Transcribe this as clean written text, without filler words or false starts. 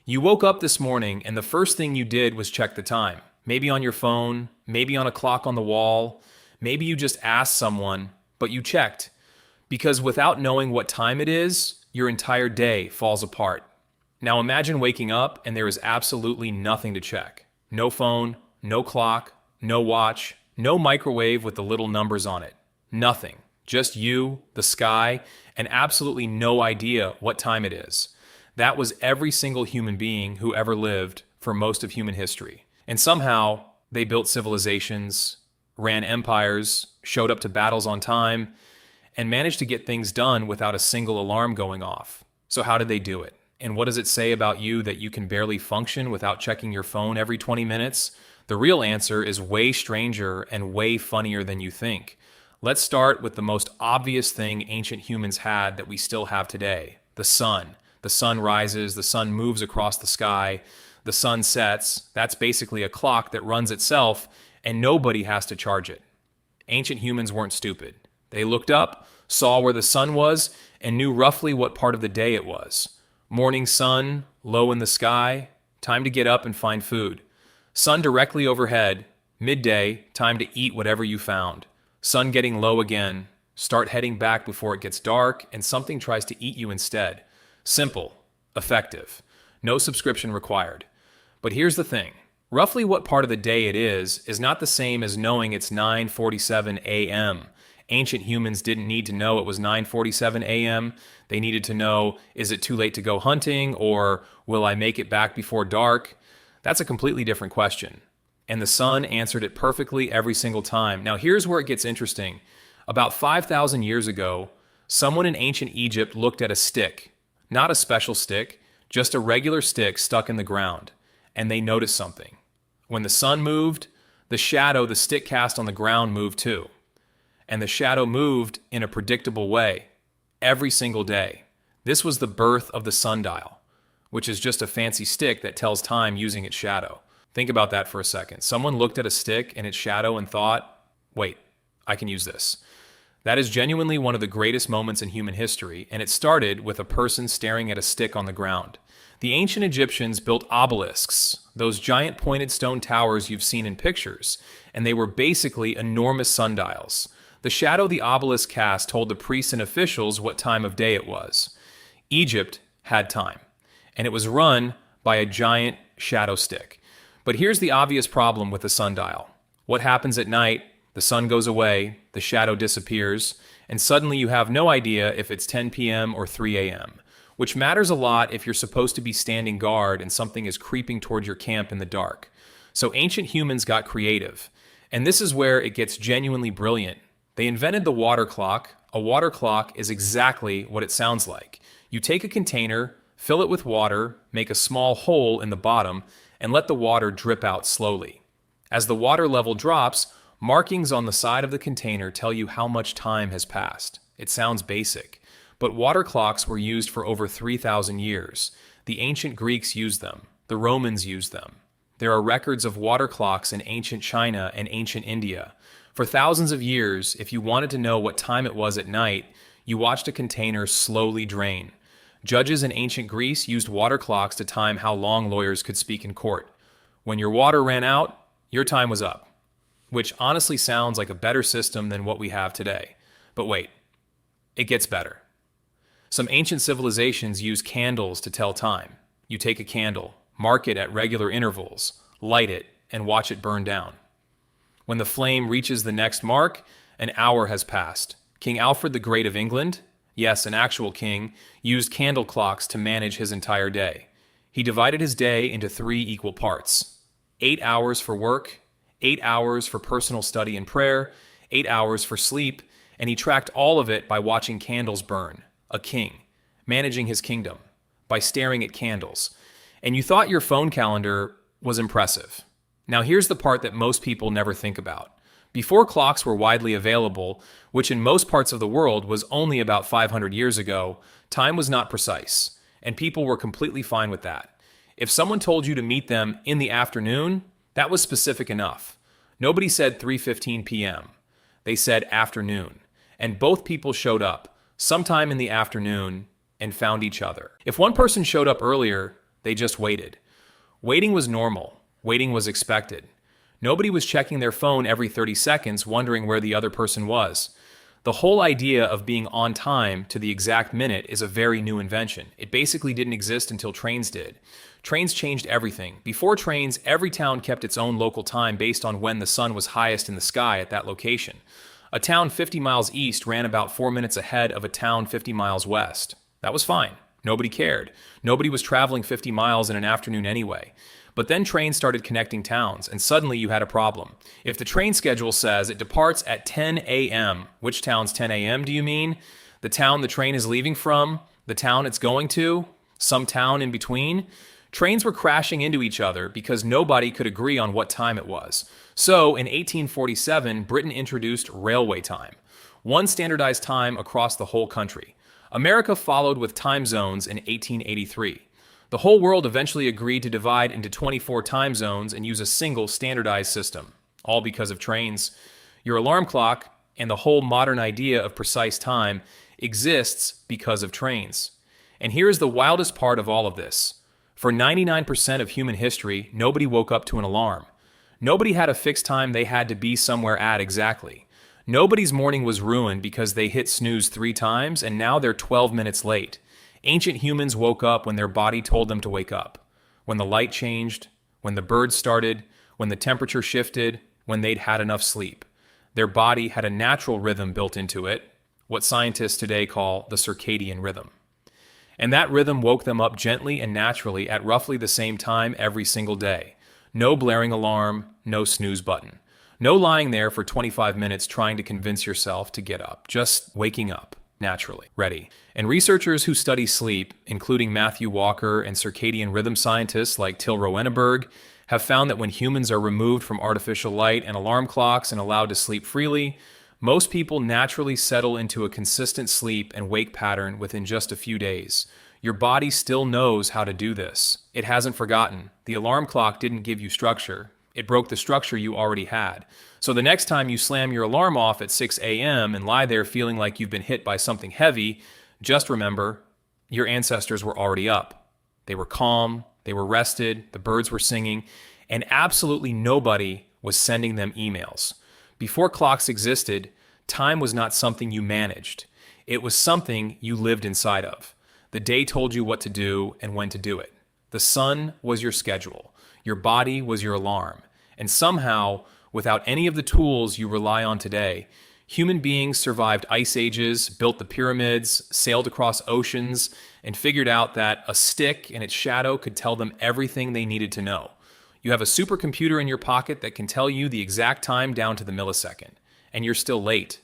You woke up this morning and the first thing you did was check the time. Maybe on your phone, maybe on a clock on the wall, maybe you just asked someone, but you checked. Because without knowing what time it is, your entire day falls apart. Now imagine waking up and there is absolutely nothing to check. No phone, no clock, no watch, no microwave with the little numbers on it. Nothing. Just you, the sky, and absolutely no idea what time it is. That was every single human being who ever lived for most of human history. And somehow, they built civilizations, ran empires, showed up to battles on time, and managed to get things done without a single alarm going off. So how did they do it? And what does it say about you that you can barely function without checking your phone every 20 minutes? The real answer is way stranger and way funnier than you think. Let's start with the most obvious thing ancient humans had that we still have today: the sun. The sun rises, the sun moves across the sky, the sun sets. That's basically a clock that runs itself, and nobody has to charge it. Ancient humans weren't stupid. They looked up, saw where the sun was, and knew roughly what part of the day it was. Morning sun, low in the sky, time to get up and find food. Sun directly overhead, midday, time to eat whatever you found. Sun getting low again, start heading back before it gets dark and something tries to eat you instead. Simple, effective, no subscription required. But here's the thing. Roughly what part of the day it is not the same as knowing it's 9:47 a.m. Ancient humans didn't need to know it was 9:47 a.m. They needed to know, is it too late to go hunting, or will I make it back before dark? That's a completely different question. And the sun answered it perfectly every single time. Now here's where it gets interesting. About 5,000 years ago, someone in ancient Egypt looked at a stick. Not a special stick, just a regular stick stuck in the ground. And they noticed something. When the sun moved, the shadow the stick cast on the ground moved too. And the shadow moved in a predictable way, every single day. This was the birth of the sundial, which is just a fancy stick that tells time using its shadow. Think about that for a second. Someone looked at a stick and its shadow and thought, wait, I can use this. That is genuinely one of the greatest moments in human history, and it started with a person staring at a stick on the ground. The ancient Egyptians built obelisks, those giant pointed stone towers you've seen in pictures, and they were basically enormous sundials. The shadow the obelisk cast told the priests and officials what time of day it was. Egypt had time, and it was run by a giant shadow stick. But here's the obvious problem with the sundial. What happens at night? The sun goes away, the shadow disappears, and suddenly you have no idea if it's 10 p.m. or 3 a.m., which matters a lot if you're supposed to be standing guard and something is creeping toward your camp in the dark. So ancient humans got creative, and this is where it gets genuinely brilliant. They invented the water clock. A water clock is exactly what it sounds like. You take a container, fill it with water, make a small hole in the bottom, and let the water drip out slowly. As the water level drops, markings on the side of the container tell you how much time has passed. It sounds basic, but water clocks were used for over 3,000 years. The ancient Greeks used them. The Romans used them. There are records of water clocks in ancient China and ancient India. For thousands of years, if you wanted to know what time it was at night, you watched a container slowly drain. Judges in ancient Greece used water clocks to time how long lawyers could speak in court. When your water ran out, your time was up. Which honestly sounds like a better system than what we have today. But wait, it gets better. Some ancient civilizations use candles to tell time. You take a candle, mark it at regular intervals, light it, and watch it burn down. When the flame reaches the next mark, an hour has passed. King Alfred the Great of England, yes, an actual king, used candle clocks to manage his entire day. He divided his day into 3 equal parts: 8 hours for work, 8 hours for personal study and prayer, 8 hours for sleep, and he tracked all of it by watching candles burn. A king, managing his kingdom, by staring at candles. And you thought your phone calendar was impressive. Now here's the part that most people never think about. Before clocks were widely available, which in most parts of the world was only about 500 years ago, time was not precise, and people were completely fine with that. If someone told you to meet them in the afternoon, that was specific enough. Nobody said 3:15 p.m. They said afternoon, and both people showed up sometime in the afternoon and found each other. If one person showed up earlier, They just waited. Waiting was normal. Waiting was expected. Nobody was checking their phone every 30 seconds wondering where the other person was. The whole idea of being on time to the exact minute is a very new invention. It basically didn't exist until trains did. Trains changed everything. Before trains, every town kept its own local time based on when the sun was highest in the sky at that location. A town 50 miles east ran about 4 minutes ahead of a town 50 miles west. That was fine. Nobody cared. Nobody was traveling 50 miles in an afternoon anyway. But then trains started connecting towns, and suddenly you had a problem. If the train schedule says it departs at 10 a.m., which town's 10 a.m. do you mean? The town the train is leaving from? The town it's going to? Some town in between? Trains were crashing into each other because nobody could agree on what time it was. So, in 1847, Britain introduced railway time, one standardized time across the whole country. America followed with time zones in 1883. The whole world eventually agreed to divide into 24 time zones and use a single standardized system, all because of trains. Your alarm clock and the whole modern idea of precise time exists because of trains. And here's the wildest part of all of this. For 99% of human history, nobody woke up to an alarm. Nobody had a fixed time they had to be somewhere at exactly. Nobody's morning was ruined because they hit snooze 3 times and now they're 12 minutes late. Ancient humans woke up when their body told them to wake up. When the light changed, when the birds started, when the temperature shifted, when they'd had enough sleep. Their body had a natural rhythm built into it, what scientists today call the circadian rhythm. And that rhythm woke them up gently and naturally at roughly the same time every single day. No blaring alarm, no snooze button. No lying there for 25 minutes trying to convince yourself to get up. Just waking up. Naturally. Ready. And researchers who study sleep, including Matthew Walker and circadian rhythm scientists like Till Roenneberg, have found that when humans are removed from artificial light and alarm clocks and allowed to sleep freely, most people naturally settle into a consistent sleep and wake pattern within just a few days. Your body still knows how to do this. It hasn't forgotten. The alarm clock didn't give you structure. It broke the structure you already had. So the next time you slam your alarm off at 6 a.m. and lie there feeling like you've been hit by something heavy, just remember, your ancestors were already up. They were calm, they were rested, the birds were singing, and absolutely nobody was sending them emails. Before clocks existed, time was not something you managed. It was something you lived inside of. The day told you what to do and when to do it. The sun was your schedule. Your body was your alarm. And somehow, without any of the tools you rely on today, human beings survived ice ages, built the pyramids, sailed across oceans, and figured out that a stick and its shadow could tell them everything they needed to know. You have a supercomputer in your pocket that can tell you the exact time down to the millisecond, and you're still late.